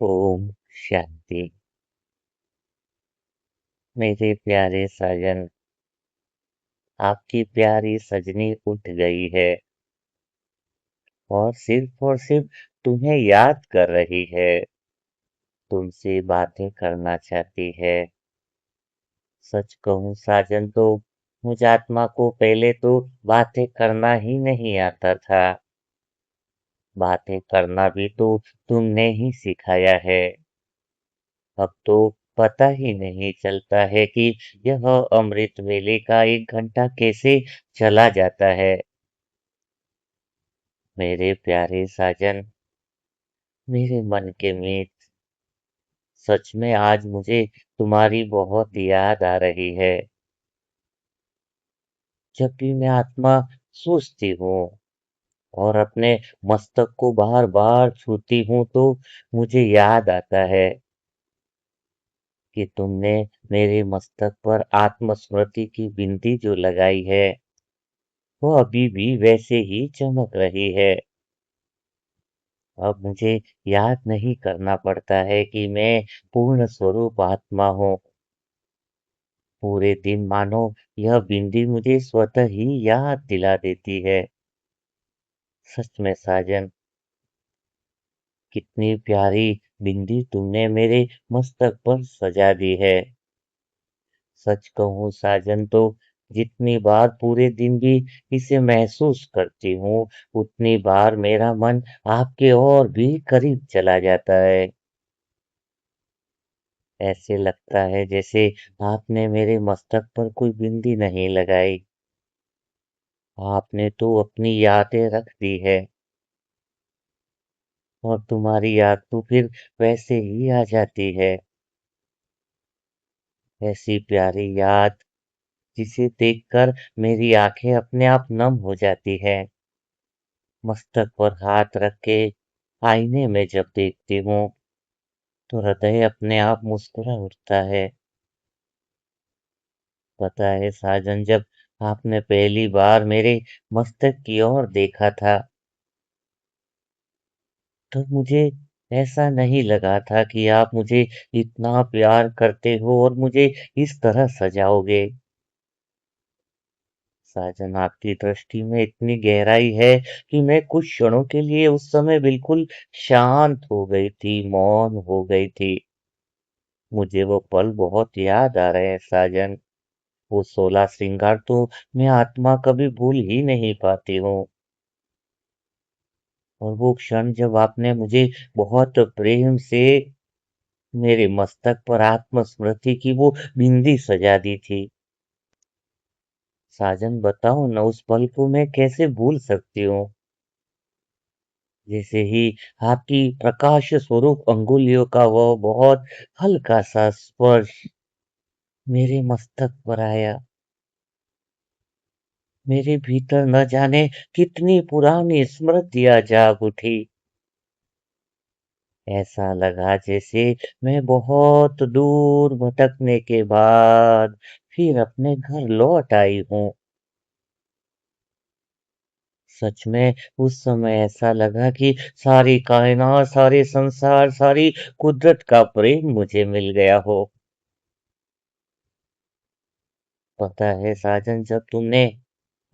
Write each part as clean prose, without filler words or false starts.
ओम शांति। मेरे प्यारे साजन, आपकी प्यारी सजनी उठ गई है और सिर्फ तुम्हें याद कर रही है। तुमसे बातें करना चाहती है। सच कहूं साजन तो मुझ आत्मा को पहले तो बातें करना ही नहीं आता था। बातें करना भी तो तुमने ही सिखाया है। अब तो पता ही नहीं चलता है कि यह अमृत वेले का 1 घंटा कैसे चला जाता है। मेरे प्यारे साजन, मेरे मन के मीत, सच में आज मुझे तुम्हारी बहुत याद आ रही है। जब भी मैं आत्मा सोचती हूँ और अपने मस्तक को बार बार छूती हूँ तो मुझे याद आता है कि तुमने मेरे मस्तक पर आत्मस्मृति की बिंदी जो लगाई है वो अभी भी वैसे ही चमक रही है। अब मुझे याद नहीं करना पड़ता है कि मैं पूर्ण स्वरूप आत्मा हूँ। पूरे दिन मानो यह बिंदी मुझे स्वतः ही याद दिला देती है। सच में साजन, कितनी प्यारी बिंदी तुमने मेरे मस्तक पर सजा दी है। सच कहूँ साजन तो जितनी बार पूरे दिन भी इसे महसूस करती हूँ, उतनी बार मेरा मन आपके और भी करीब चला जाता है। ऐसे लगता है जैसे आपने मेरे मस्तक पर कोई बिंदी नहीं लगाई। आपने तो अपनी यादें रख दी है और तुम्हारी याद तो फिर वैसे ही आ जाती है। ऐसी प्यारी याद जिसे देखकर मेरी आंखें अपने आप नम हो जाती है। मस्तक पर हाथ रख के आईने में जब देखती हूँ तो हृदय अपने आप मुस्कुरा उठता है। पता है साजन, जब आपने पहली बार मेरे मस्तक की ओर देखा था तो मुझे ऐसा नहीं लगा था कि आप मुझे इतना प्यार करते हो और मुझे इस तरह सजाओगे। साजन, आपकी दृष्टि में इतनी गहराई है कि मैं कुछ क्षणों के लिए उस समय बिल्कुल शांत हो गई थी, मौन हो गई थी। मुझे वो पल बहुत याद आ रहे हैं साजन। वो 16 श्रृंगार तो मैं आत्मा कभी भूल ही नहीं पाती हूँ। और वो क्षण जब आपने मुझे बहुत प्रेम से मेरे मस्तक पर आत्मस्मृति की वो बिंदी सजा दी थी। साजन, बताओ न उस पल को मैं कैसे भूल सकती हूँ। जैसे ही आपकी प्रकाश स्वरूप अंगुलियों का वो बहुत हल्का सा स्पर्श मेरे मस्तक पर आया, मेरे भीतर न जाने कितनी पुरानी स्मृतियां जाग उठी। ऐसा लगा जैसे मैं बहुत दूर भटकने के बाद फिर अपने घर लौट आई हूँ। सच में उस समय ऐसा लगा कि सारी कायनात, सारे संसार, सारी कुदरत का प्रेम मुझे मिल गया हो। पता है साजन, जब तुमने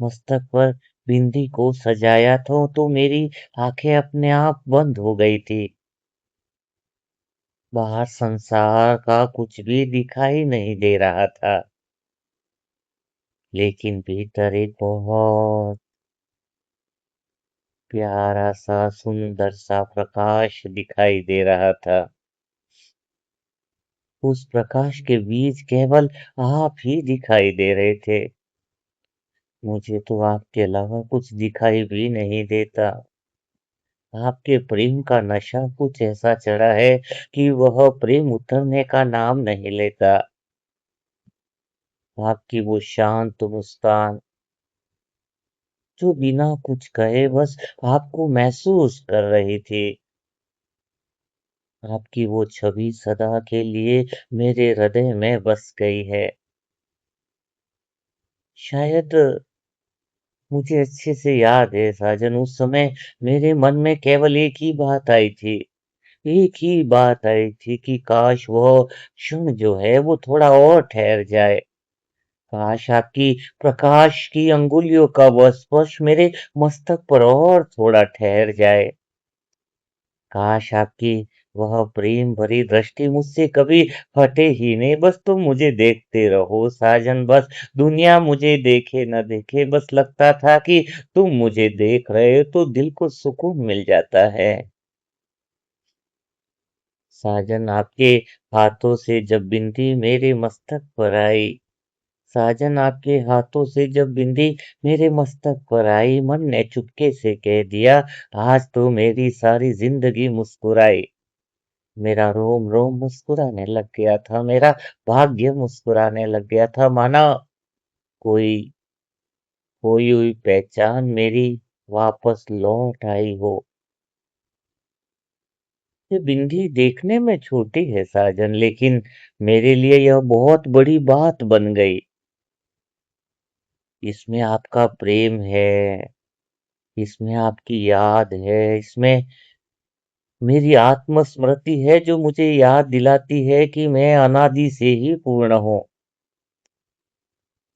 मस्तक पर बिंदी को सजाया था तो मेरी आंखें अपने आप बंद हो गई थी। बाहर संसार का कुछ भी दिखाई नहीं दे रहा था, लेकिन भीतर एक बहुत प्यारा सा सुंदर सा प्रकाश दिखाई दे रहा था। उस प्रकाश के बीच केवल आप ही दिखाई दे रहे थे। मुझे तो आपके अलावा कुछ दिखाई भी नहीं देता। आपके प्रेम का नशा कुछ ऐसा चढ़ा है कि वह प्रेम उतरने का नाम नहीं लेता। आपकी वो शांत मुस्कान जो बिना कुछ कहे बस आपको महसूस कर रही थी। आपकी वो छवि सदा के लिए मेरे हृदय में बस गई है। शायद मुझे अच्छे से याद है साजन, उस समय मेरे मन में केवल एक ही बात आई थी। एक ही बात आई थी कि काश वह क्षण जो है वो थोड़ा और ठहर जाए। काश आपकी प्रकाश की अंगुलियों का वह स्पर्श मेरे मस्तक पर और थोड़ा ठहर जाए। काश आपकी वह प्रेम भरी दृष्टि मुझसे कभी हटे ही नहीं। बस तुम मुझे देखते रहो साजन, बस दुनिया मुझे देखे न देखे, बस लगता था कि तुम मुझे देख रहे हो तो दिल को सुकून मिल जाता है। साजन आपके हाथों से जब बिंदी मेरे मस्तक पर आई, साजन आपके हाथों से जब बिंदी मेरे मस्तक पर आई, मन ने चुपके से कह दिया आज तो मेरी सारी जिंदगी मुस्कुराई। मेरा रोम रोम मुस्कुराने लग गया था, मेरा भाग्य मुस्कुराने लग गया था, माना कोई खोई हुई पहचान मेरी वापस लौट आई हो। ये बिंदी देखने में छोटी है साजन, लेकिन मेरे लिए यह बहुत बड़ी बात बन गई। इसमें आपका प्रेम है, इसमें आपकी याद है, इसमें मेरी आत्मस्मृति है जो मुझे याद दिलाती है कि मैं अनादि से ही पूर्ण हूँ।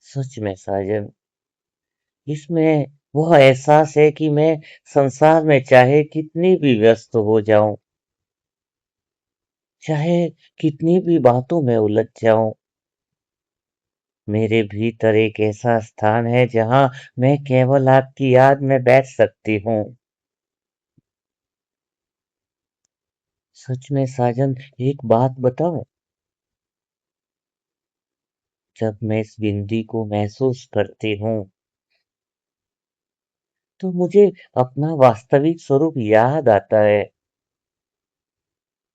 सच में साजन, इसमें वह एहसास है कि मैं संसार में चाहे कितनी भी व्यस्त हो जाऊं, चाहे कितनी भी बातों में उलझ जाऊं, मेरे भीतर एक ऐसा स्थान है जहां मैं केवल आपकी याद में बैठ सकती हूँ। सच में साजन, एक बात बताऊं, जब मैं इस बिंदी को महसूस करती हूँ तो मुझे अपना वास्तविक स्वरूप याद आता है।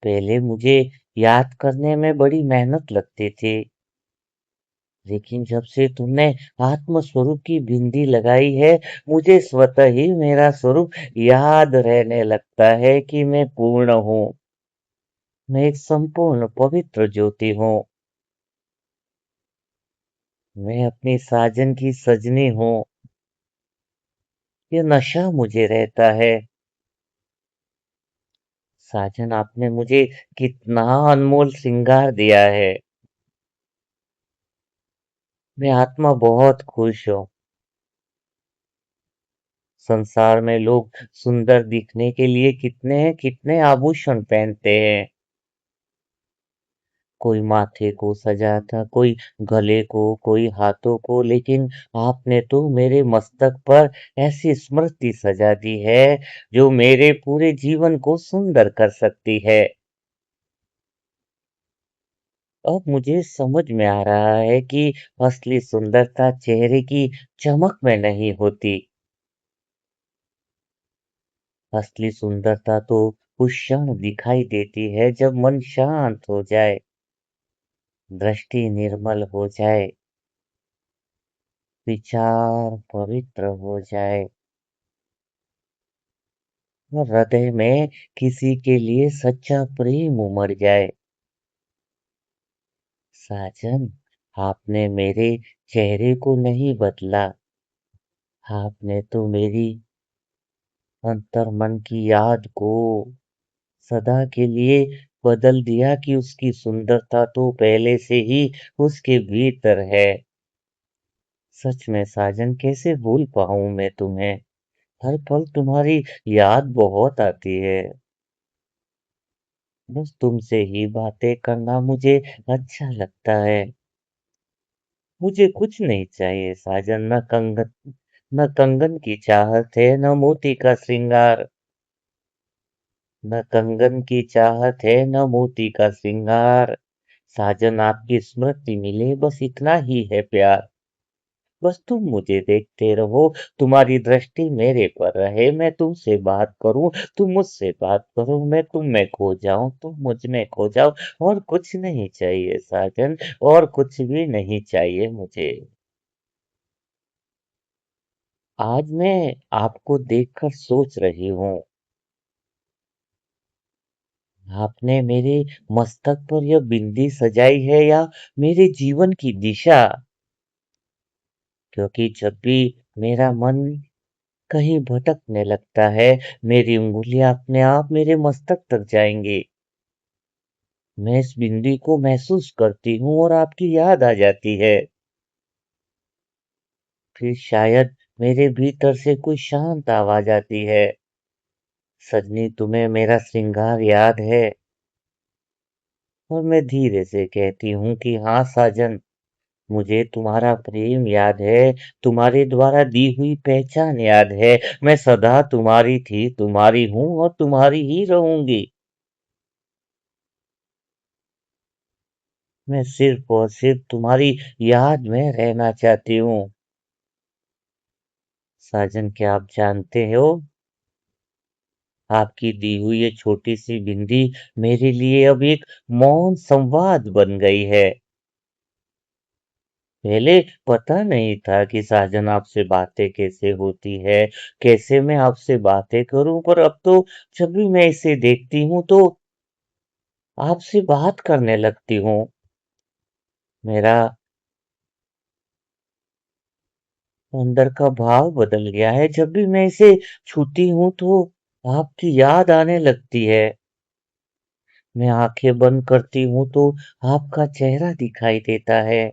पहले मुझे याद करने में बड़ी मेहनत लगती थी, लेकिन जब से तुमने आत्म स्वरूप की बिंदी लगाई है, मुझे स्वतः ही मेरा स्वरूप याद रहने लगता है कि मैं पूर्ण हूँ। मैं एक संपूर्ण पवित्र ज्योति हूँ। मैं अपनी साजन की सजनी हूँ। ये नशा मुझे रहता है। साजन, आपने मुझे कितना अनमोल श्रृंगार दिया है। मैं आत्मा बहुत खुश हूँ। संसार में लोग सुंदर दिखने के लिए कितने कितने आभूषण पहनते हैं। कोई माथे को सजाता, कोई गले को, कोई हाथों को, लेकिन आपने तो मेरे मस्तक पर ऐसी स्मृति सजा दी है जो मेरे पूरे जीवन को सुंदर कर सकती है। अब मुझे समझ में आ रहा है कि असली सुंदरता चेहरे की चमक में नहीं होती। असली सुंदरता तो उस क्षण दिखाई देती है जब मन शांत हो जाए, दृष्टि निर्मल हो जाए, विचार पवित्र हो जाए और हृदय में किसी के लिए सच्चा प्रेम उमड़ जाए। साजन, आपने मेरे चेहरे को नहीं बदला, आपने तो मेरी अंतर मन की याद को सदा के लिए बदल दिया कि उसकी सुंदरता तो पहले से ही उसके भीतर है। सच में साजन, कैसे भूल पाऊं मैं तुम्हें। हर पल तुम्हारी याद बहुत आती है। बस तुमसे ही बातें करना मुझे अच्छा लगता है। मुझे कुछ नहीं चाहिए साजन, न कंगन की चाहत है, न मोती का श्रृंगार। न कंगन की चाहत है, न मोती का श्रृंगार। साजन, आपकी स्मृति मिले, बस इतना ही है प्यार। बस तुम मुझे देखते रहो, तुम्हारी दृष्टि मेरे पर रहे, मैं तुमसे बात करूं, तुम मुझसे बात करो, मैं तुम में खो जाऊं, तुम मुझ में खो जाओ। और कुछ नहीं चाहिए साजन, और कुछ भी नहीं चाहिए मुझे। आज मैं आपको देखकर सोच रही हूँ, आपने मेरे मस्तक पर यह बिंदी सजाई है या मेरे जीवन की दिशा। क्योंकि जब भी मेरा मन कहीं भटकने लगता है, मेरी उँगलियाँ अपने आप मेरे मस्तक तक जाएँगी। मैं इस बिंदी को महसूस करती हूँ और आपकी याद आ जाती है। फिर शायद मेरे भीतर से कोई शांत आवाज़ आती है, सजनी तुम्हें मेरा श्रृंगार याद है? और मैं धीरे से कहती हूँ कि हाँ साजन, मुझे तुम्हारा प्रेम याद है, तुम्हारे द्वारा दी हुई पहचान याद है। मैं सदा तुम्हारी थी, तुम्हारी हूँ और तुम्हारी ही रहूँगी। मैं सिर्फ़ और सिर्फ़ तुम्हारी याद में रहना चाहती हूँ। साजन क्या आप जानते हो, आपकी दी हुई ये छोटी-सी बिंदी मेरे लिए अब एक मौन संवाद बन गई है। पहले पता नहीं था कि साजन आपसे बातें कैसे होती है, कैसे मैं आपसे बातें करूं, पर अब तो जब भी मैं इसे देखती हूँ तो आपसे बात करने लगती हूँ। मेरा अंदर का भाव बदल गया है। जब भी मैं इसे छूती हूँ तो आपकी याद आने लगती है। मैं आंखें बंद करती हूँ तो आपका चेहरा दिखाई देता है।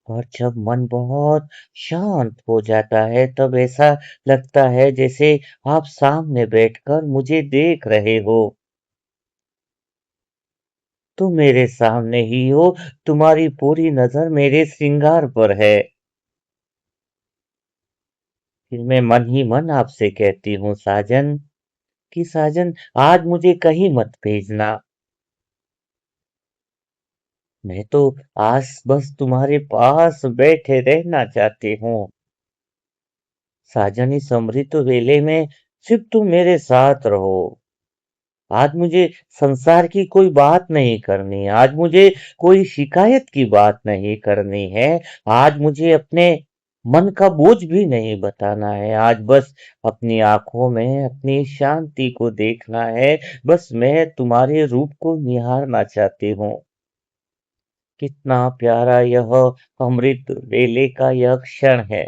और जब मन बहुत शांत हो जाता है तब ऐसा लगता है जैसे आप सामने बैठकर मुझे देख रहे हो। तुम मेरे सामने ही हो, तुम्हारी पूरी नजर मेरे श्रृंगार पर है। फिर मैं मन ही मन आपसे कहती हूँ साजन, कि साजन आज मुझे कहीं मत भेजना। मैं तो आज बस तुम्हारे पास बैठे रहना चाहती हूँ। साजन इस अमृत वेले में सिर्फ तुम मेरे साथ रहो। आज मुझे संसार की कोई बात नहीं करनी, आज मुझे कोई शिकायत की बात नहीं करनी है, आज मुझे अपने मन का बोझ भी नहीं बताना है, आज बस अपनी आंखों में अपनी शांति को देखना है, बस मैं तुम्हारे रूप को निहारना चाहती हूँ। कितना प्यारा यह अमृत वेले का यह क्षण है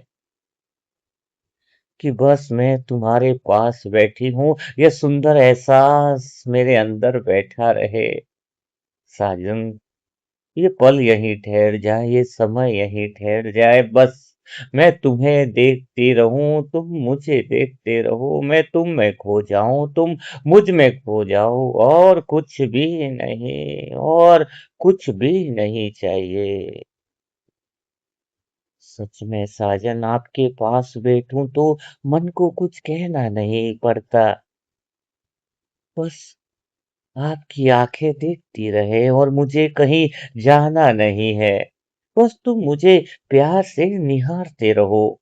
कि बस मैं तुम्हारे पास बैठी हूँ, यह सुंदर एहसास मेरे अंदर बैठा रहे। साजन ये पल यहीं ठहर जाए, ये समय यहीं ठहर जाए, बस मैं तुम्हें देखती रहूं, तुम मुझे देखते रहो, मैं तुम में खो जाऊं, तुम मुझ में खो जाओ, और कुछ भी नहीं, और कुछ भी नहीं चाहिए। सच में साजन आपके पास बैठूं तो मन को कुछ कहना नहीं पड़ता, बस आपकी आंखें देखती रहे और मुझे कहीं जाना नहीं है। बस तुम मुझे प्यार से निहारते रहो।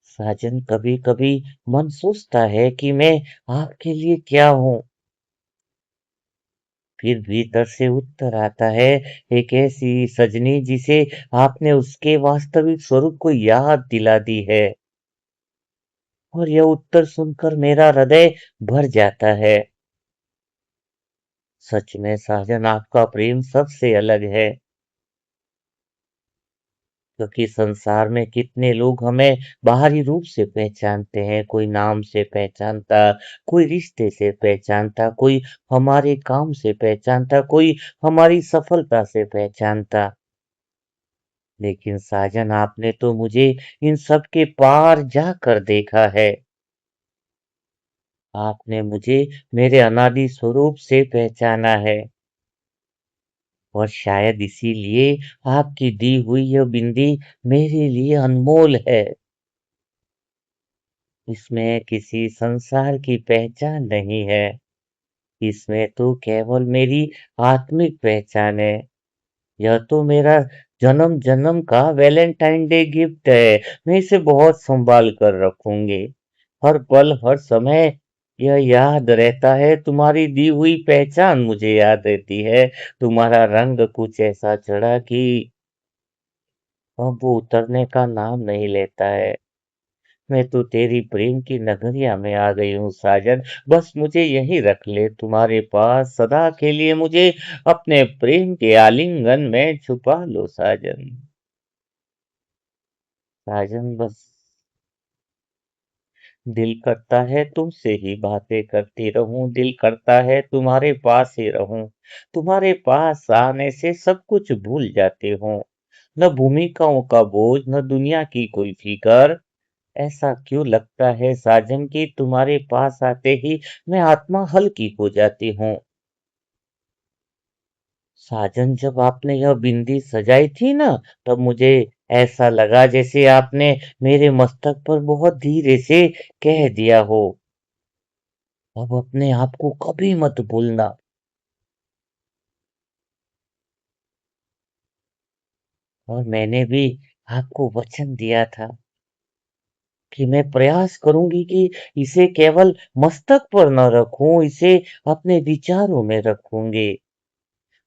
साजन कभी-कभी मन सोचता है कि मैं आपके लिए क्या हूँ? फिर भीतर से उत्तर आता है, एक ऐसी सजनी जिसे आपने उसके वास्तविक स्वरूप को याद दिला दी है। और यह उत्तर सुनकर मेरा हृदय भर जाता है। सच में साजन आपका प्रेम सबसे अलग है। क्योंकि संसार में कितने लोग हमें बाहरी रूप से पहचानते हैं, कोई नाम से पहचानता, कोई रिश्ते से पहचानता, कोई हमारे काम से पहचानता, कोई हमारी सफलता से पहचानता। लेकिन साजन आपने तो मुझे इन सब के पार जाकर देखा है। आपने मुझे मेरे अनादि स्वरूप से पहचाना है। और शायद इसीलिए आपकी दी हुई यह बिंदी मेरे लिए अनमोल है। इसमें किसी संसार की पहचान नहीं है, इसमें तो केवल मेरी आत्मिक पहचान है। यह तो मेरा जन्म जन्म का वैलेंटाइन डे गिफ्ट है। मैं इसे बहुत संभाल कर रखूंगी। हर पल हर समय यह याद रहता है, तुम्हारी दी हुई पहचान मुझे याद रहती है। तुम्हारा रंग कुछ ऐसा चढ़ा कि अब वो उतरने का नाम नहीं लेता है। मैं तो तेरी प्रेम की नगरिया में आ गई हूँ साजन, बस मुझे यहीं रख ले तुम्हारे पास, सदा के लिए मुझे अपने प्रेम के आलिंगन में छुपा लो साजन। साजन बस दिल करता है तुमसे ही बातें करती रहूं, दिल करता है तुम्हारे पास ही रहूं, तुम्हारे पास आने से सब कुछ भूल जाते हो, न भूमिकाओं का बोझ न दुनिया की कोई फिकर। ऐसा क्यों लगता है साजन कि तुम्हारे पास आते ही मैं आत्मा हल्की हो जाती हूँ। साजन जब आपने यह बिंदी सजाई थी ना, तब मुझे ऐसा लगा जैसे आपने मेरे मस्तक पर बहुत धीरे से कह दिया हो, अब अपने आप को कभी मत भूलना। और मैंने भी आपको वचन दिया था कि मैं प्रयास करूंगी कि इसे केवल मस्तक पर न रखूं, इसे अपने विचारों में रखूंगी,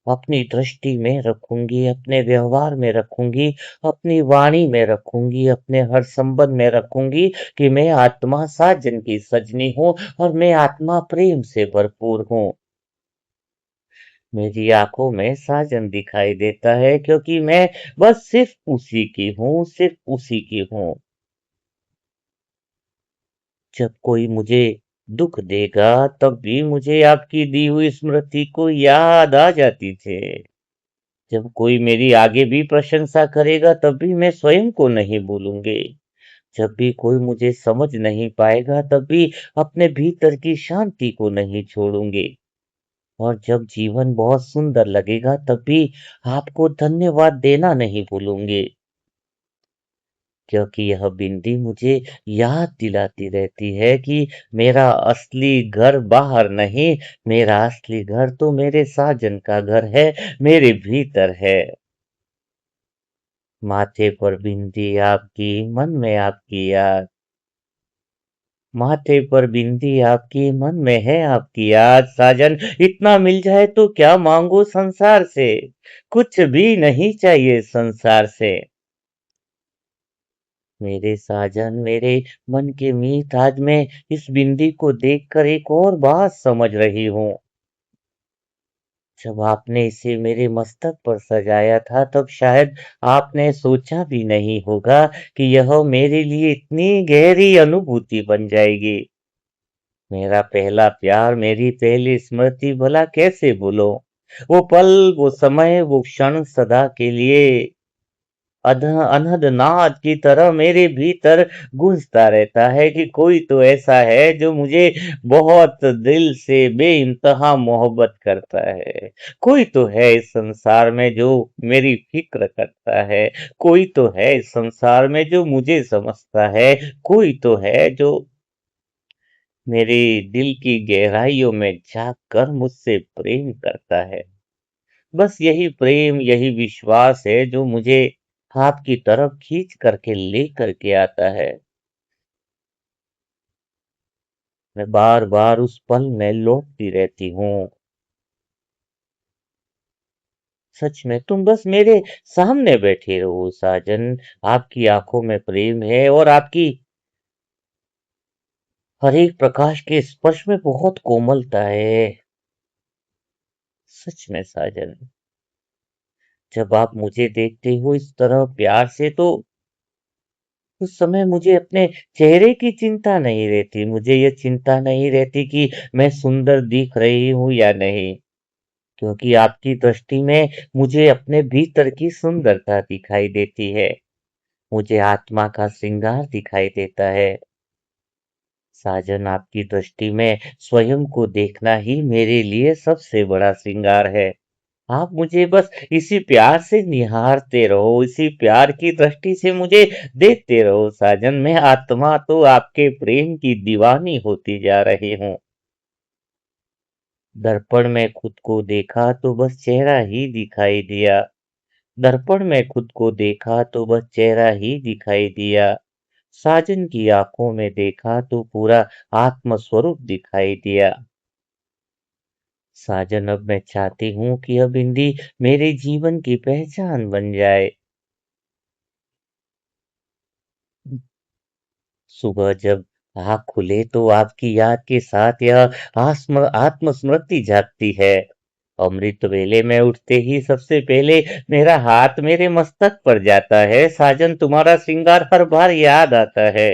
अपनी दृष्टि में रखूंगी, अपने व्यवहार में रखूंगी, अपनी वाणी में रखूंगी, अपने हर संबंध में रखूंगी कि मैं आत्मा साजन की सजनी हूँ और मैं आत्मा प्रेम से भरपूर हूँ। मेरी आंखों में साजन दिखाई देता है क्योंकि मैं बस सिर्फ उसी की हूँ, सिर्फ उसी की हूँ। जब कोई मुझे दुख देगा तब भी मुझे आपकी दी हुई स्मृति को याद आ जाती थी। जब कोई मेरी आगे भी प्रशंसा करेगा तब भी मैं स्वयं को नहीं भूलूंगी। जब भी कोई मुझे समझ नहीं पाएगा तब भी अपने भीतर की शांति को नहीं छोड़ूंगी। और जब जीवन बहुत सुंदर लगेगा तब भी आपको धन्यवाद देना नहीं भूलूंगी, क्योंकि यह बिंदी मुझे याद दिलाती रहती है कि मेरा असली घर बाहर नहीं, मेरा असली घर तो मेरे साजन का घर है, मेरे भीतर है। माथे पर बिंदी आपकी, मन में आपकी याद, माथे पर बिंदी आपकी, मन में है आपकी याद। साजन इतना मिल जाए तो क्या मांगो संसार से, कुछ भी नहीं चाहिए संसार से। मेरे साजन, मेरे मन के मीत, आज मैं इस बिंदी को देखकर एक और बात समझ रही हूँ। जब आपने इसे मेरे मस्तक पर सजाया था तब शायद आपने सोचा भी नहीं होगा कि यह मेरे लिए इतनी गहरी अनुभूति बन जाएगी। मेरा पहला प्यार, मेरी पहली स्मृति भला कैसे भूलो। वो पल, वो समय, वो क्षण सदा के लिए अनहद नाद की तरह मेरे भीतर गूंजता रहता है कि कोई तो ऐसा है जो मुझे बहुत दिल से बेइंतहा मोहब्बत करता है। कोई तो है इस संसार में जो मेरी फिक्र करता है। कोई तो है इस संसार में जो मुझे समझता है। कोई तो है जो मेरे दिल की गहराइयों में झांक कर मुझसे प्रेम करता है। बस यही प्रेम, यही विश्वास है जो मुझे आपकी तरफ खींच करके लेकर के आता है। मैं बार बार उस पल में लौटती रहती हूँ। सच में तुम बस मेरे सामने बैठे रहो साजन। आपकी आंखों में प्रेम है और आपकी हर एक प्रकाश के स्पर्श में बहुत कोमलता है। सच में साजन, जब आप मुझे देखते हो इस तरह प्यार से तो उस समय मुझे अपने चेहरे की चिंता नहीं रहती। मुझे ये चिंता नहीं रहती कि मैं सुंदर दिख रही हूँ या नहीं, क्योंकि आपकी दृष्टि में मुझे अपने भीतर की सुंदरता दिखाई देती है। मुझे आत्मा का श्रृंगार दिखाई देता है। साजन, आपकी दृष्टि में स्वयं को देखना ही मेरे लिए सबसे बड़ा श्रृंगार है। आप मुझे बस इसी प्यार से निहारते रहो, इसी प्यार की दृष्टि से मुझे देखते रहो साजन। मैं आत्मा तो आपके प्रेम की दीवानी होती जा रही हूँ। दर्पण में खुद को देखा तो बस चेहरा ही दिखाई दिया। दर्पण में खुद को देखा तो बस चेहरा ही दिखाई दिया। साजन की आंखों में देखा तो पूरा आत्म स्वरूप दिखाई दिया। साजन, अब मैं चाहती हूँ कि अब हिंदी मेरे जीवन की पहचान बन जाए। सुबह जब आँख खुले तो आपकी याद के साथ यह आत्मस्मृति जागती है। अमृत वेले में उठते ही सबसे पहले मेरा हाथ मेरे मस्तक पर जाता है। साजन तुम्हारा श्रृंगार हर बार याद आता है,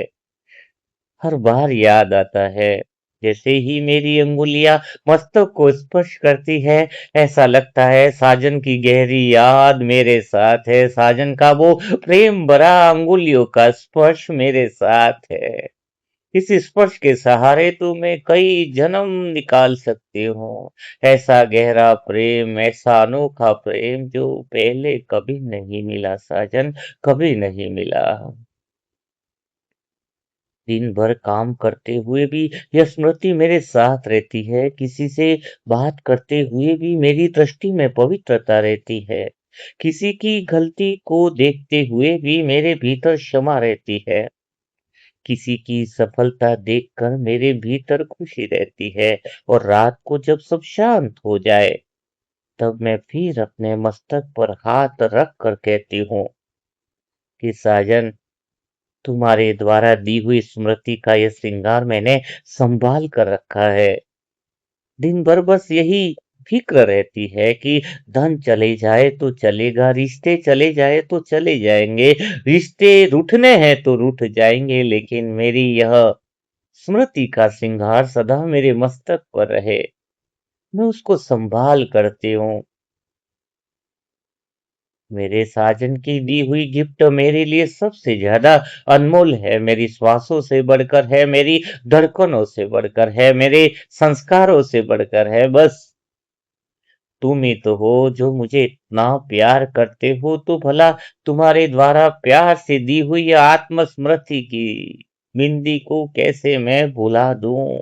हर बार याद आता है। जैसे ही मेरी अंगुलियां मस्तक को स्पर्श करती है, ऐसा लगता है साजन की गहरी याद मेरे साथ है। साजन का वो प्रेम भरा अंगुलियों का स्पर्श मेरे साथ है। इस स्पर्श के सहारे तो मैं कई जन्म निकाल सकती हूँ। ऐसा गहरा प्रेम, ऐसा अनोखा प्रेम जो पहले कभी नहीं मिला साजन, कभी नहीं मिला। दिन भर काम करते हुए भी यह स्मृति मेरे साथ रहती है। किसी से बात करते हुए भी मेरी दृष्टि में पवित्रता रहती है। किसी की गलती को देखते हुए भी मेरे भीतर क्षमा रहती है। किसी की सफलता देखकर मेरे भीतर खुशी रहती है। और रात को जब सब शांत हो जाए, तब मैं फिर अपने मस्तक पर हाथ रख कर कहती हूँ कि साजन, तुम्हारे द्वारा दी हुई स्मृति का ये श्रृंगार मैंने संभाल कर रखा है। दिन भर बस यही फिक्र रहती है कि धन चले जाए तो चलेगा, रिश्ते चले जाए तो चले जाएंगे, रिश्ते रूठने हैं तो रूठ जाएंगे, लेकिन मेरी यह स्मृति का श्रृंगार सदा मेरे मस्तक पर रहे। मैं उसको संभाल करती हूँ। मेरे साजन की दी हुई गिफ्ट मेरे लिए सबसे ज्यादा अनमोल है। मेरी श्वासों से बढ़कर है, मेरी धड़कनों से बढ़कर है, मेरे संस्कारों से बढ़कर है। बस तुम ही तो हो जो मुझे इतना प्यार करते हो। तो भला तुम्हारे द्वारा प्यार से दी हुई यह आत्मस्मृति की बिंदी को कैसे मैं भुला दूं।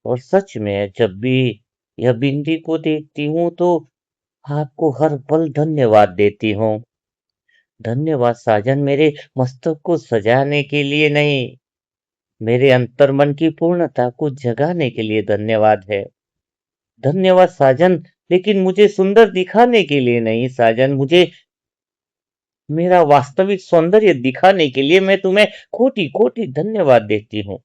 और सच में जब भी यह बिंदी को देखती हूँ तो आपको हर पल धन्यवाद देती हूँ। धन्यवाद साजन, मेरे मस्तक को सजाने के लिए नहीं, मेरे अंतर्मन की पूर्णता को जगाने के लिए धन्यवाद है। धन्यवाद साजन, लेकिन मुझे सुंदर दिखाने के लिए नहीं साजन, मुझे मेरा वास्तविक सौंदर्य दिखाने के लिए मैं तुम्हें कोटि कोटि धन्यवाद देती हूँ।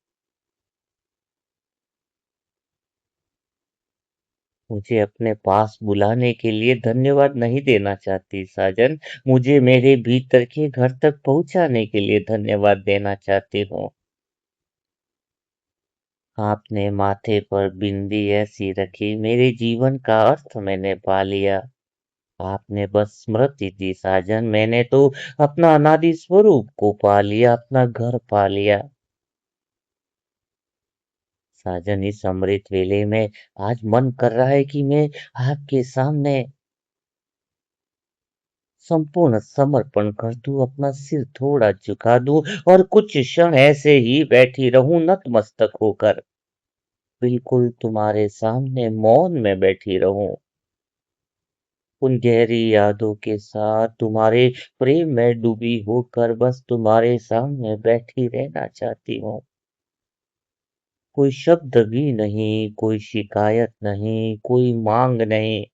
मुझे अपने पास बुलाने के लिए धन्यवाद नहीं देना चाहती साजन, मुझे मेरे भीतर के घर तक पहुंचाने के लिए धन्यवाद देना चाहती हूँ। आपने माथे पर बिंदी ऐसी रखी, मेरे जीवन का अर्थ मैंने पा लिया। आपने बस स्मृति दी साजन, मैंने तो अपना अनादि स्वरूप को पा लिया, अपना घर पा लिया। साजन, इस अमृत वेले में आज मन कर रहा है कि मैं आपके सामने संपूर्ण समर्पण कर दूं, अपना सिर थोड़ा झुका दूं और कुछ क्षण ऐसे ही बैठी रहूं नतमस्तक होकर, बिल्कुल तुम्हारे सामने मौन में बैठी रहूं, उन गहरी यादों के साथ तुम्हारे प्रेम में डूबी होकर बस तुम्हारे सामने बैठी रहना चाहती हूँ। कोई शब्द भी नहीं, कोई शिकायत नहीं, कोई मांग नहीं,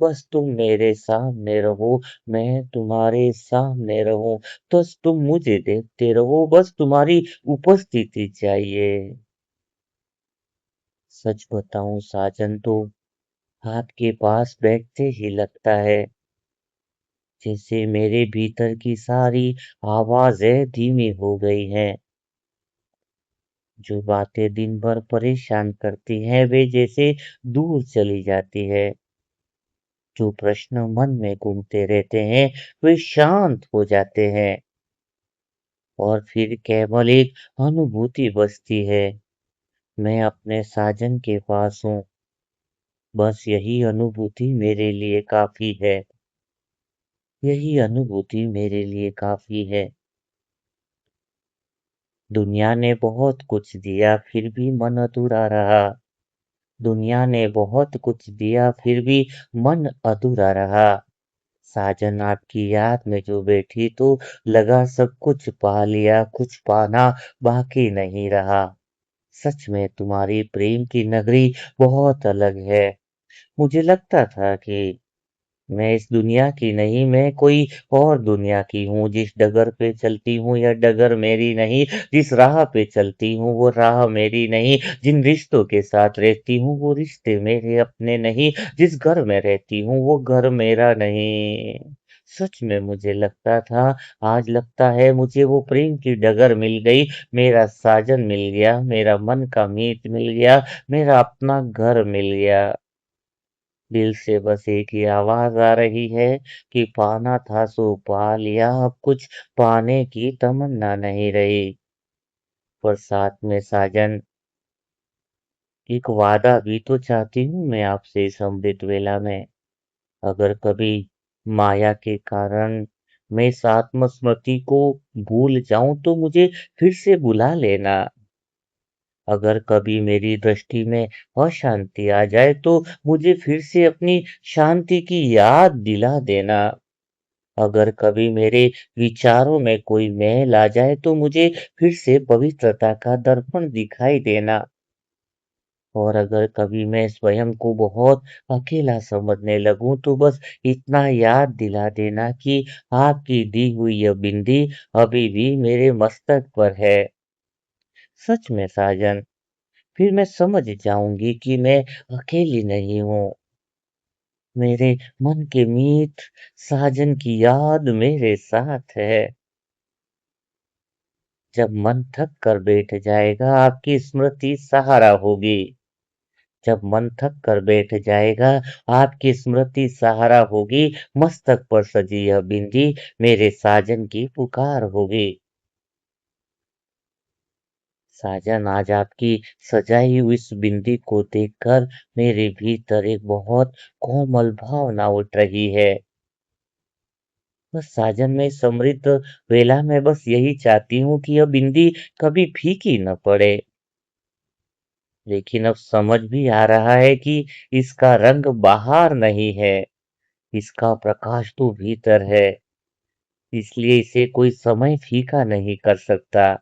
बस तुम मेरे सामने रहो, मैं तुम्हारे सामने रहूं, बस तुम मुझे देखते रहो, बस तुम्हारी उपस्थिति चाहिए। सच बताऊं साजन, तो आपके पास बैठते ही लगता है जैसे मेरे भीतर की सारी आवाजें धीमी हो गई हैं। जो बातें दिन भर परेशान करती हैं वे जैसे दूर चली जाती है। जो प्रश्न मन में घूमते रहते हैं वे शांत हो जाते हैं। और फिर केवल एक अनुभूति बचती है, मैं अपने साजन के पास हूँ। बस यही अनुभूति मेरे लिए काफी है। यही अनुभूति मेरे लिए काफी है। दुनिया ने बहुत कुछ दिया फिर भी मन अधूरा रहा। दुनिया ने बहुत कुछ दिया फिर भी मन अधूरा रहा। साजन, आपकी याद में जो बैठी तो लगा सब कुछ पा लिया, कुछ पाना बाकी नहीं रहा। सच में तुम्हारी प्रेम की नगरी बहुत अलग है। मुझे लगता था कि मैं इस दुनिया की नहीं, मैं कोई और दुनिया की हूँ। जिस डगर पे चलती हूँ यह डगर मेरी नहीं, जिस राह पे चलती हूँ वो राह मेरी नहीं, जिन रिश्तों के साथ रहती हूँ वो रिश्ते मेरे अपने नहीं, जिस घर में रहती हूँ वो घर मेरा नहीं। सच में मुझे लगता था, आज लगता है मुझे वो प्रेम की डगर मिल गई, मेरा साजन मिल गया, मेरा मन का मीत मिल गया, मेरा अपना घर मिल गया। दिल से बस एक ही आवाज आ रही है कि पाना था सो पा लिया, अब कुछ पाने की तमन्ना नहीं रही। पर साथ में साजन एक वादा भी तो चाहती हूँ मैं आपसे इस अमृत वेला में। अगर कभी माया के कारण मैं इस आत्मस्मृति को भूल जाऊं तो मुझे फिर से बुला लेना। अगर कभी मेरी दृष्टि में अशांति आ जाए तो मुझे फिर से अपनी शांति की याद दिला देना। अगर कभी मेरे विचारों में कोई मैल आ जाए तो मुझे फिर से पवित्रता का दर्पण दिखाई देना। और अगर कभी मैं स्वयं को बहुत अकेला समझने लगूं तो बस इतना याद दिला देना कि आपकी दी हुई यह बिंदी अभी भी मेरे मस्तक पर है। सच में साजन, फिर मैं समझ जाऊंगी कि मैं अकेली नहीं हूँ। मेरे मन के मीत साजन की याद मेरे साथ है। जब मन थक कर बैठ जाएगा आपकी स्मृति सहारा होगी। जब मन थक कर बैठ जाएगा आपकी स्मृति सहारा होगी। मस्तक पर सजी यह बिंदी मेरे साजन की पुकार होगी। साजन, आज आपकी सजाई हुई इस बिंदी को देखकर मेरे भीतर एक बहुत कोमल भावना उठ रही है। बस साजन, मैं इस समृद्ध वेला में बस यही चाहती हूँ कि यह बिंदी कभी फीकी न पड़े। लेकिन अब समझ भी आ रहा है कि इसका रंग बाहर नहीं है, इसका प्रकाश तो भीतर है। इसलिए इसे कोई समय फीका नहीं कर सकता,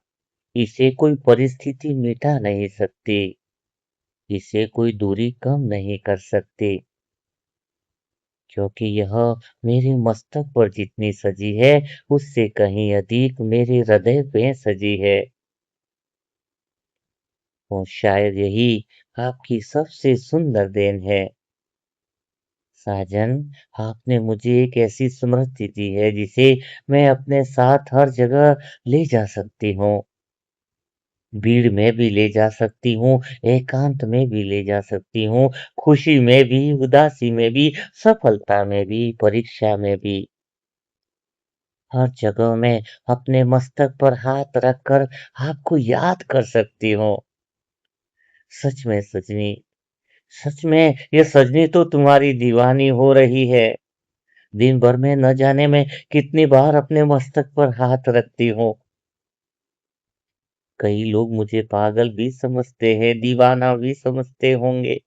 इसे कोई परिस्थिति मिटा नहीं सकती, इसे कोई दूरी कम नहीं कर सकती। क्योंकि यह मेरे मस्तक पर जितनी सजी है उससे कहीं अधिक मेरे हृदय पे सजी है। और शायद यही आपकी सबसे सुंदर देन है। साजन, आपने मुझे एक ऐसी स्मृति दी है जिसे मैं अपने साथ हर जगह ले जा सकती हूँ। भीड़ में भी ले जा सकती हूँ, एकांत में भी ले जा सकती हूँ, खुशी में भी, उदासी में भी, सफलता में भी, परीक्षा में भी। हर जगह मैं अपने मस्तक पर हाथ रखकर आपको याद कर सकती हूँ। सच में सजनी, सच में ये सजनी तो तुम्हारी दीवानी हो रही है। दिन भर में न जाने मैं कितनी बार अपने मस्तक पर हाथ रखती हूँ। कई लोग मुझे पागल भी समझते हैं, दीवाना भी समझते होंगे,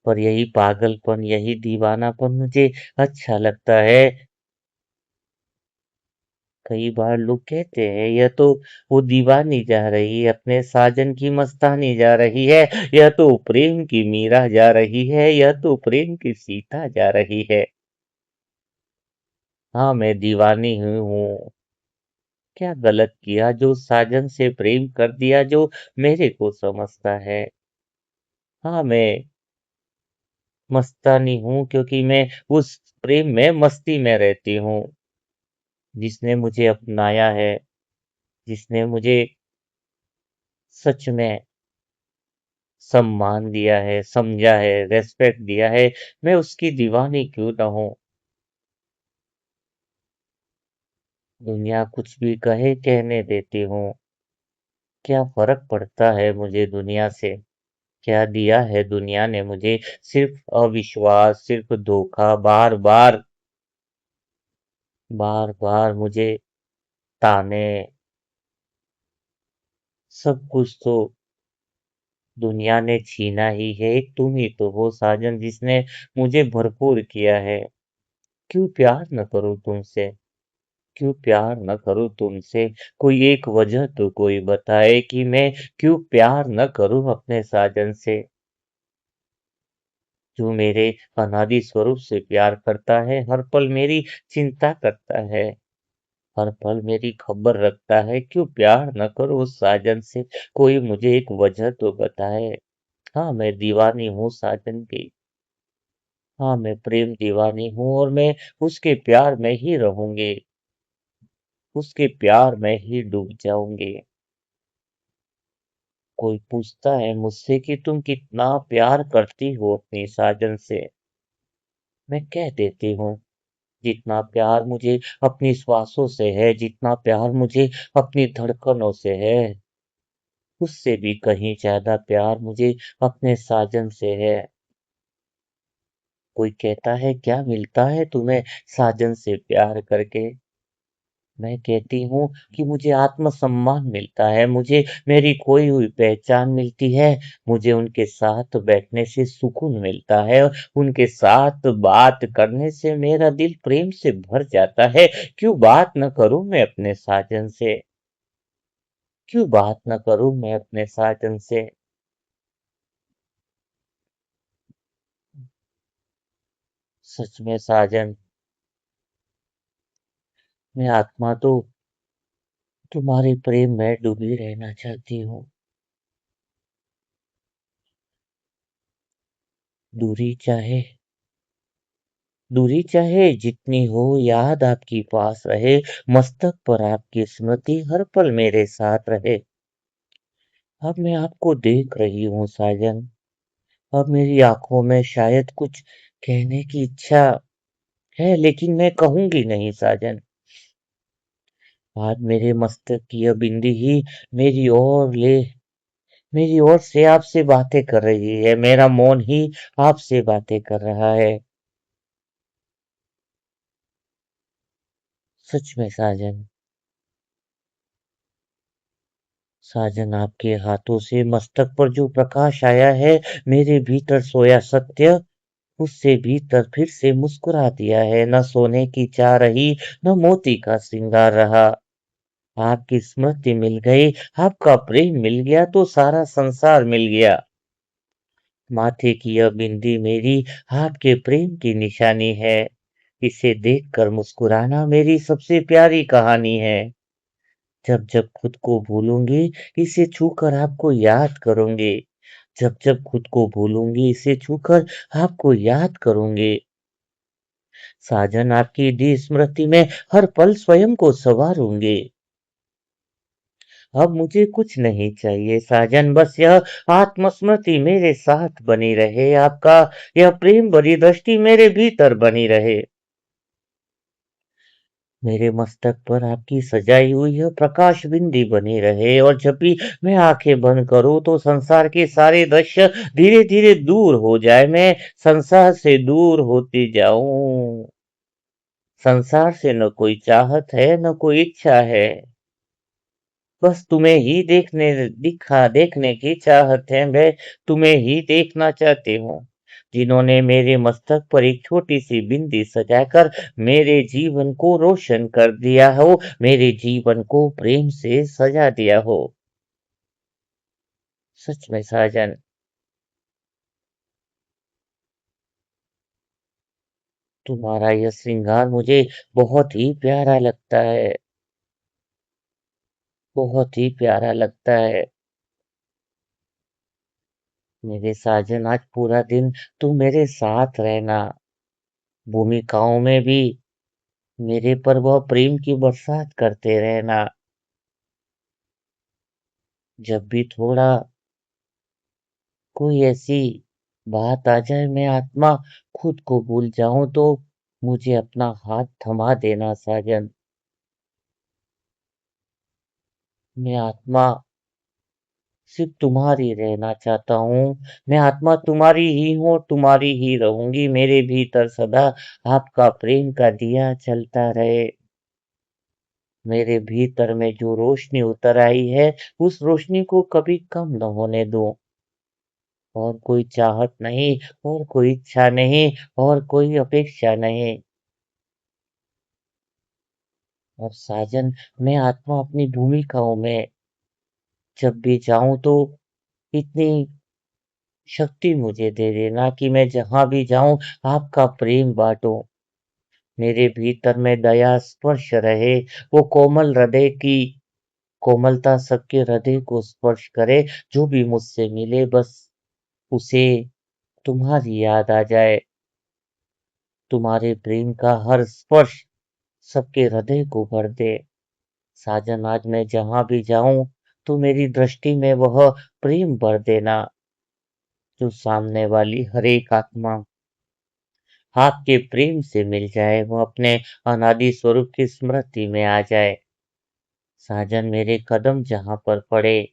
पर यही पागलपन, यही दीवानापन मुझे अच्छा लगता है। कई बार लोग कहते हैं यह तो वो दीवानी जा रही है, अपने साजन की मस्तानी जा रही है, यह तो प्रेम की मीरा जा रही है, यह तो प्रेम की सीता जा रही है। हाँ, मैं दीवानी ही हूँ। क्या गलत किया जो साजन से प्रेम कर दिया जो मेरे को समझता है। हाँ, मैं मस्तानी हूँ क्योंकि मैं उस प्रेम में मस्ती में रहती हूँ। जिसने मुझे अपनाया है, जिसने मुझे सच में सम्मान दिया है, समझा है, रिस्पेक्ट दिया है, मैं उसकी दीवानी क्यों ना हूँ। दुनिया कुछ भी कहे कहने देती हूँ, क्या फर्क पड़ता है मुझे दुनिया से। क्या दिया है दुनिया ने मुझे, सिर्फ अविश्वास, सिर्फ धोखा, बार बार, बार बार मुझे ताने। सब कुछ तो दुनिया ने छीना ही है, एक तुम ही तो हो साजन जिसने मुझे भरपूर किया है। क्यों प्यार न करूं तुमसे, क्यों प्यार न करूं तुमसे, कोई एक वजह तो कोई बताए कि मैं क्यों प्यार न करूं अपने साजन से। जो मेरे अनादि स्वरूप से प्यार करता है, हर पल मेरी चिंता करता है, हर पल मेरी खबर रखता है। क्यों प्यार न करूं उस साजन से, कोई मुझे एक वजह तो बताए। हाँ, मैं दीवानी हूँ साजन की। हाँ, मैं प्रेम दीवानी हूँ और मैं उसके प्यार में ही रहूंगी, उसके प्यार में ही डूब जाऊंगी। कोई पूछता है मुझसे कि तुम कितना प्यार करती हो अपनी साजन से, मैं कह देती हूँ जितना प्यार मुझे अपनी श्वासों से है, जितना प्यार मुझे अपनी धड़कनों से है, उससे भी कहीं ज्यादा प्यार मुझे अपने साजन से है। कोई कहता है क्या मिलता है तुम्हें साजन से प्यार करके, मैं कहती हूँ कि मुझे आत्मसम्मान मिलता है, मुझे मेरी खोई हुई पहचान मिलती है, मुझे उनके साथ बैठने से सुकून मिलता है, उनके साथ बात करने से मेरा दिल प्रेम से भर जाता है। क्यों बात न करूं मैं अपने साजन से, क्यों बात न करूं मैं अपने साजन से। सच में साजन, मैं आत्मा तो तुम्हारे प्रेम में डूबी रहना चाहती हूँ। दूरी चाहे दूरी चाहे जितनी हो, याद आपकी पास रहे, मस्तक पर आपकी स्मृति हर पल मेरे साथ रहे। अब मैं आपको देख रही हूँ साजन, अब मेरी आंखों में शायद कुछ कहने की इच्छा है, लेकिन मैं कहूंगी नहीं साजन। आज मेरे मस्तक की यह बिंदी ही मेरी ओर ले मेरी ओर से आपसे बातें कर रही है, मेरा मौन ही आपसे बातें कर रहा है। सच में साजन, साजन आपके हाथों से मस्तक पर जो प्रकाश आया है, मेरे भीतर सोया सत्य उससे भीतर फिर से मुस्कुरा दिया है। न सोने की चाह रही, न मोती का श्रृंगार रहा। आपकी स्मृति मिल गई, आपका प्रेम मिल गया तो सारा संसार मिल गया। माथे की यह बिंदी मेरी आपके प्रेम की निशानी है। इसे देखकर मुस्कुराना मेरी सबसे प्यारी कहानी है। जब जब खुद को भूलूंगी, इसे छूकर आपको याद करूंगी। जब जब खुद को भूलूंगी, इसे छूकर आपको याद करूंगी। साजन आपकी दी स्मृति में हर पल स्वयं को संवारूंगी। अब मुझे कुछ नहीं चाहिए साजन, बस यह आत्मस्मृति मेरे साथ बनी रहे, आपका यह प्रेम भरी दृष्टि मेरे भीतर बनी रहे। मेरे मस्तक पर आपकी सजाई हुई यह प्रकाश बिंदी बनी रहे, और जब भी मैं आंखें बंद करूं तो संसार के सारे दृश्य धीरे धीरे दूर हो जाए, मैं संसार से दूर होती जाऊं। संसार से न कोई चाहत है, न कोई इच्छा है, बस तुम्हें ही देखने की चाहत है। मैं तुम्हें ही देखना चाहती हूँ, जिन्होंने मेरे मस्तक पर एक छोटी सी बिंदी सजाकर मेरे जीवन को रोशन कर दिया हो, मेरे जीवन को प्रेम से सजा दिया हो। सच में साजन, तुम्हारा यह श्रृंगार मुझे बहुत ही प्यारा लगता है, बहुत ही प्यारा लगता है। मेरे साजन, आज पूरा दिन तुम मेरे साथ रहना, भूमिकाओं में भी मेरे पर वह प्रेम की बरसात करते रहना। जब भी थोड़ा कोई ऐसी बात आ जाए, मैं आत्मा खुद को भूल जाऊं, तो मुझे अपना हाथ थमा देना साजन। मैं आत्मा सिर्फ तुम्हारी रहना चाहता हूँ, मैं आत्मा तुम्हारी ही हूँ और तुम्हारी ही रहूंगी। मेरे भीतर सदा आपका प्रेम का दिया चलता रहे। मेरे भीतर में जो रोशनी उतर आई है, उस रोशनी को कभी कम न होने दो। और कोई चाहत नहीं, और कोई इच्छा नहीं, और कोई अपेक्षा नहीं। और साजन, मैं आत्मा अपनी भूमिकाओं में जब भी जाऊं तो इतनी शक्ति मुझे दे देना कि मैं जहाँ भी जाऊँ आपका प्रेम बाँटूँ। मेरे भीतर में दया स्पर्श रहे, वो कोमल हृदय की कोमलता सबके हृदय को स्पर्श करे, जो भी मुझसे मिले बस उसे तुम्हारी याद आ जाए। तुम्हारे प्रेम का हर स्पर्श सबके हृदय को भर दे। साजन आज मैं जहाँ भी जाऊँ, तो मेरी दृष्टि में वह प्रेम भर देना, जो सामने वाली हर एक आत्मा आपके प्रेम से मिल जाए, वो अपने अनादि स्वरूप की स्मृति में आ जाए। साजन मेरे कदम जहाँ पर पड़े,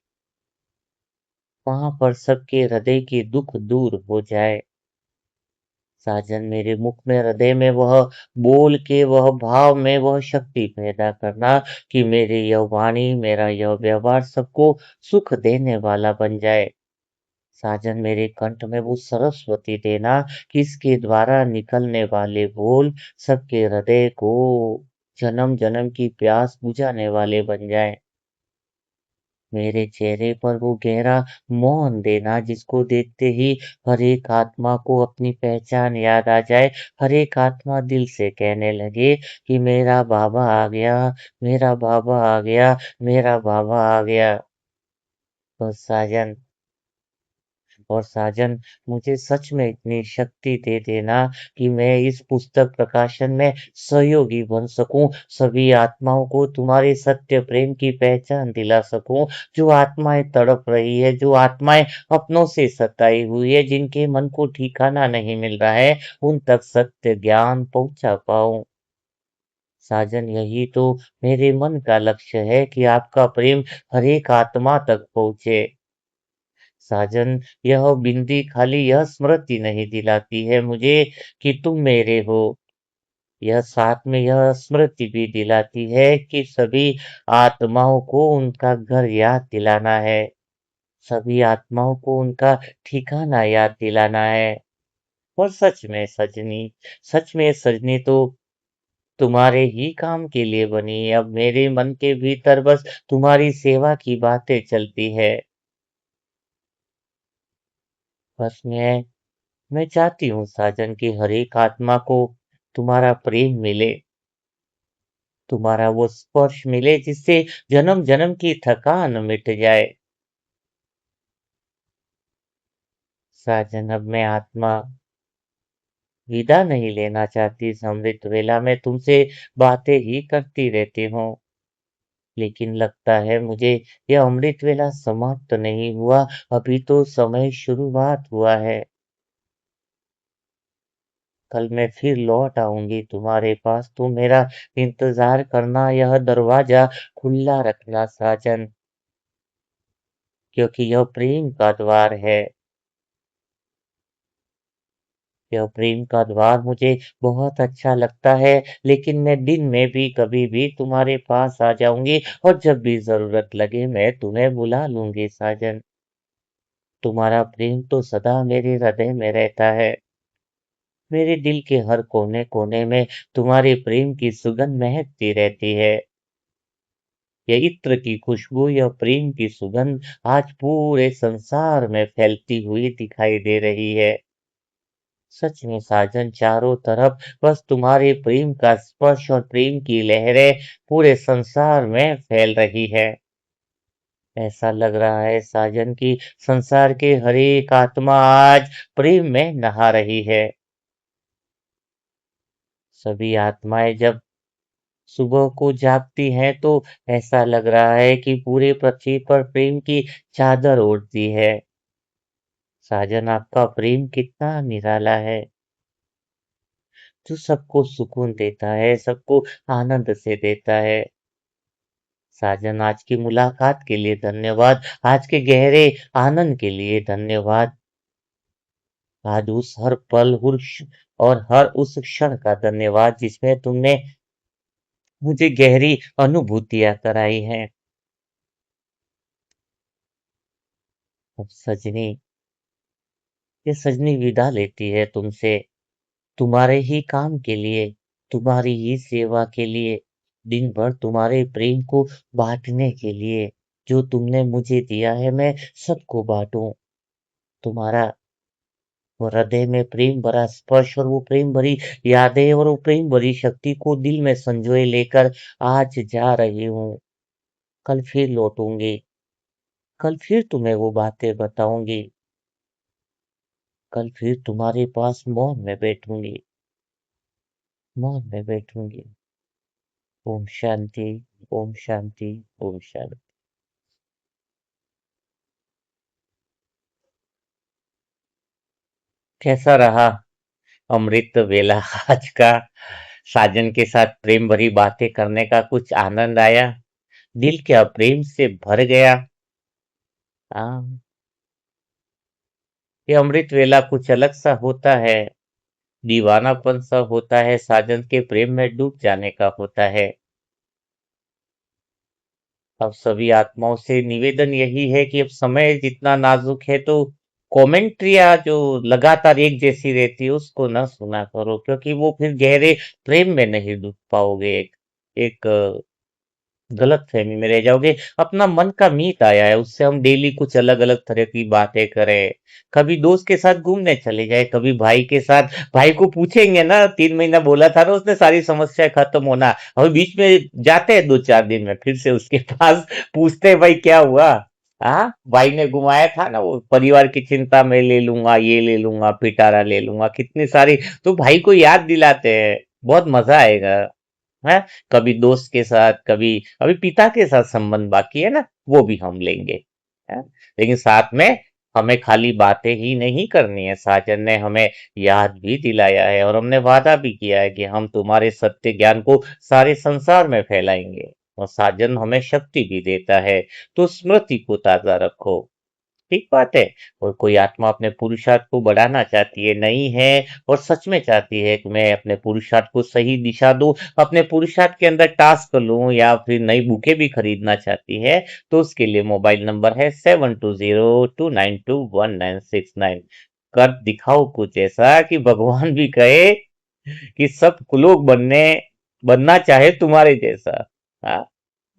वहाँ पर सबके हृदय के दुख दूर हो जाए। साजन मेरे मुख में हृदय में वह बोल के वह भाव में वह शक्ति पैदा करना कि मेरी यह वाणी मेरा यह व्यवहार सबको सुख देने वाला बन जाए। साजन मेरे कंठ में वो सरस्वती देना कि इसके द्वारा निकलने वाले बोल सबके हृदय को जन्म जन्म की प्यास बुझाने वाले बन जाए। मेरे चेहरे पर वो गहरा मौन देना जिसको देखते ही हर एक आत्मा को अपनी पहचान याद आ जाए। हर एक आत्मा दिल से कहने लगे कि मेरा बाबा आ गया, मेरा बाबा आ गया, मेरा बाबा आ गया। तो साजन और साजन मुझे सच में इतनी शक्ति दे देना कि मैं इस पुस्तक प्रकाशन में सहयोगी बन सकूं, सभी आत्माओं को तुम्हारे सत्य प्रेम की पहचान दिला सकूं, जो आत्माएं तड़प रही है, जो आत्माएं अपनों से सताई हुई है, जिनके मन को ठिकाना नहीं मिल रहा है, उन तक सत्य ज्ञान पहुंचा पाऊं। साजन यही तो मेरे मन का लक्ष्य है कि आपका प्रेम हर एक आत्मा तक पहुंचे। साजन यह बिंदी खाली यह स्मृति नहीं दिलाती है मुझे कि तुम मेरे हो, यह साथ में यह स्मृति भी दिलाती है कि सभी आत्माओं को उनका घर याद दिलाना है, सभी आत्माओं को उनका ठिकाना याद दिलाना है। और सच में सजनी तो तुम्हारे ही काम के लिए बनी है। अब मेरे मन के भीतर बस तुम्हारी सेवा की बातें चलती है। बस मैं चाहती हूँ साजन की हर एक आत्मा को तुम्हारा प्रेम मिले, तुम्हारा वो स्पर्श मिले जिससे जन्म जन्म की थकान मिट जाए। साजन अब मैं आत्मा विदा नहीं लेना चाहती इस अमृत वेला में तुमसे बातें ही करती रहती हूँ, लेकिन लगता है मुझे यह अमृत वेला समाप्त नहीं हुआ, अभी तो समय शुरुआत हुआ है। कल मैं फिर लौट आऊंगी तुम्हारे पास, तुम मेरा इंतजार करना, यह दरवाजा खुला रखना साजन, क्योंकि यह प्रेम का द्वार है। यह प्रेम का द्वार मुझे बहुत अच्छा लगता है, लेकिन मैं दिन में भी कभी भी तुम्हारे पास आ जाऊंगी और जब भी जरूरत लगे मैं तुम्हें बुला लूंगी साजन। तुम्हारा प्रेम तो सदा मेरे हृदय में रहता है, मेरे दिल के हर कोने कोने में तुम्हारे प्रेम की सुगंध महकती रहती है। यह इत्र की खुशबू, यह प्रेम की सुगंध आज पूरे संसार में फैलती हुई दिखाई दे रही है। सच में साजन चारों तरफ बस तुम्हारे प्रेम का स्पर्श और प्रेम की लहरें पूरे संसार में फैल रही है। ऐसा लग रहा है साजन की संसार के हर एक आत्मा आज प्रेम में नहा रही है। सभी आत्माएं जब सुबह को जागती हैं तो ऐसा लग रहा है कि पूरे पृथ्वी पर प्रेम की चादर ओढ़ती है। साजन आपका प्रेम कितना निराला है, जो सबको सुकून देता है, सबको आनंद से देता है। साजन आज की मुलाकात के लिए धन्यवाद, आज के गहरे आनंद के लिए धन्यवाद, आज उस हर पल और हर उस क्षण का धन्यवाद जिसमें तुमने मुझे गहरी अनुभूतियां कराई हैं। अब सजनी, ये सजनी विदा लेती है तुमसे, तुम्हारे ही काम के लिए, तुम्हारी ही सेवा के लिए, दिन भर तुम्हारे प्रेम को बांटने के लिए, जो तुमने मुझे दिया है मैं सबको बांटूं। तुम्हारा वो हृदय में प्रेम भरा स्पर्श और वो प्रेम भरी यादें और वो प्रेम भरी शक्ति को दिल में संजोए लेकर आज जा रही हूँ। कल फिर लौटूंगी, कल फिर तुम्हें वो बातें बताऊंगी, कल फिर तुम्हारे पास मौन में बैठूंगी, मौन में बैठूंगी। ओम शांति, ओम शांति, ओम शांति। कैसा रहा अमृत वेला आज का? साजन के साथ प्रेम भरी बातें करने का कुछ आनंद आया? दिल क्या प्रेम से भर गया। हाँ, ये अमृत वेला कुछ अलग सा होता है, दीवानापन सा होता है, साजन के प्रेम में डूब जाने का होता है। अब सभी आत्माओं से निवेदन यही है कि अब समय जितना नाजुक है तो कमेंट्रिया जो लगातार एक जैसी रहती है उसको न सुना करो, क्योंकि वो फिर गहरे प्रेम में नहीं डूब पाओगे। एक गलत फहमी में रह जाओगे। अपना मन का मीत आया है, उससे हम डेली कुछ अलग अलग तरह की बातें करें। कभी दोस्त के साथ घूमने चले जाए, कभी भाई के साथ। भाई को पूछेंगे ना, 3 महीना बोला था ना उसने सारी समस्या खत्म होना, और बीच में जाते हैं 2-4 दिन में फिर से उसके पास, पूछते हैं भाई क्या हुआ। हाँ, भाई ने घुमाया था ना, वो परिवार की चिंता में ले लूंगा, ये ले लूंगा, पिटारा ले लूंगा, कितनी सारी। तो भाई को याद दिलाते हैं, बहुत मजा आएगा। है, कभी दोस्त के साथ, कभी अभी पिता के साथ संबंध बाकी है ना, वो भी हम लेंगे। है, लेकिन साथ में हमें खाली बातें ही नहीं करनी है, साजन ने हमें याद भी दिलाया है और हमने वादा भी किया है कि हम तुम्हारे सत्य ज्ञान को सारे संसार में फैलाएंगे। और साजन हमें शक्ति भी देता है, तो स्मृति को ताजा रखो। ठीक बात है। और कोई आत्मा अपने पुरुषार्थ को बढ़ाना चाहती है, नहीं है, और सच में चाहती है कि मैं अपने पुरुषार्थ को सही दिशा दूं, अपने पुरुषार्थ के अंदर टास्क लूं, या फिर नई बुकें भी खरीदना चाहती है, तो उसके लिए मोबाइल नंबर है 7202921969। कर दिखाओ कुछ ऐसा कि भगवान भी कहे कि सब लोग बनना चाहे तुम्हारे जैसा। हाँ,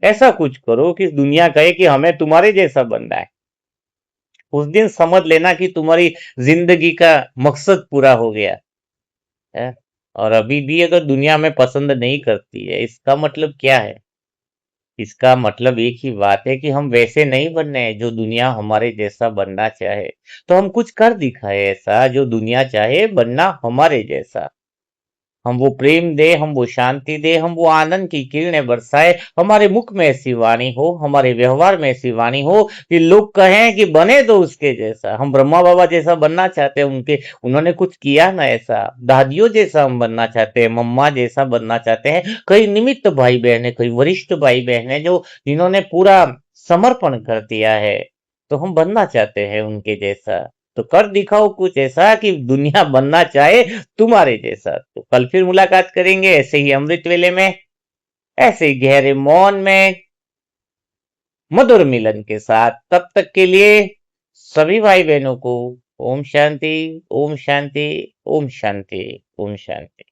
ऐसा कुछ करो कि दुनिया कहे कि हमें तुम्हारे जैसा बनना है। उस दिन समझ लेना कि तुम्हारी जिंदगी का मकसद पूरा हो गया है। और अभी भी अगर दुनिया में पसंद नहीं करती है, इसका मतलब क्या है? इसका मतलब एक ही बात है कि हम वैसे नहीं बनने हैं जो दुनिया हमारे जैसा बनना चाहे। तो हम कुछ कर दिखाए ऐसा जो दुनिया चाहे बनना हमारे जैसा। हम वो प्रेम दे, हम वो शांति दे, हम वो आनंद की किरणें बरसाए, हमारे मुख में ऐसी वाणी हो, हमारे व्यवहार में ऐसी वाणी हो कि लोग कहें कि बने तो उसके जैसा। हम ब्रह्मा बाबा जैसा बनना चाहते हैं, उनके उन्होंने कुछ किया ना ऐसा। दादियों जैसा हम बनना चाहते हैं, मम्मा जैसा बनना चाहते हैं। कई निमित्त भाई बहन है, कई वरिष्ठ भाई बहन है जो जिन्होंने पूरा समर्पण कर दिया है, तो हम बनना चाहते हैं उनके जैसा। तो कर दिखाओ कुछ ऐसा कि दुनिया बनना चाहे तुम्हारे जैसा। तो कल फिर मुलाकात करेंगे ऐसे ही अमृत वेले में, ऐसे ही गहरे मौन में, मधुर मिलन के साथ। तब तक के लिए सभी भाई बहनों को ओम शांति, ओम शांति, ओम शांति, ओम शांति।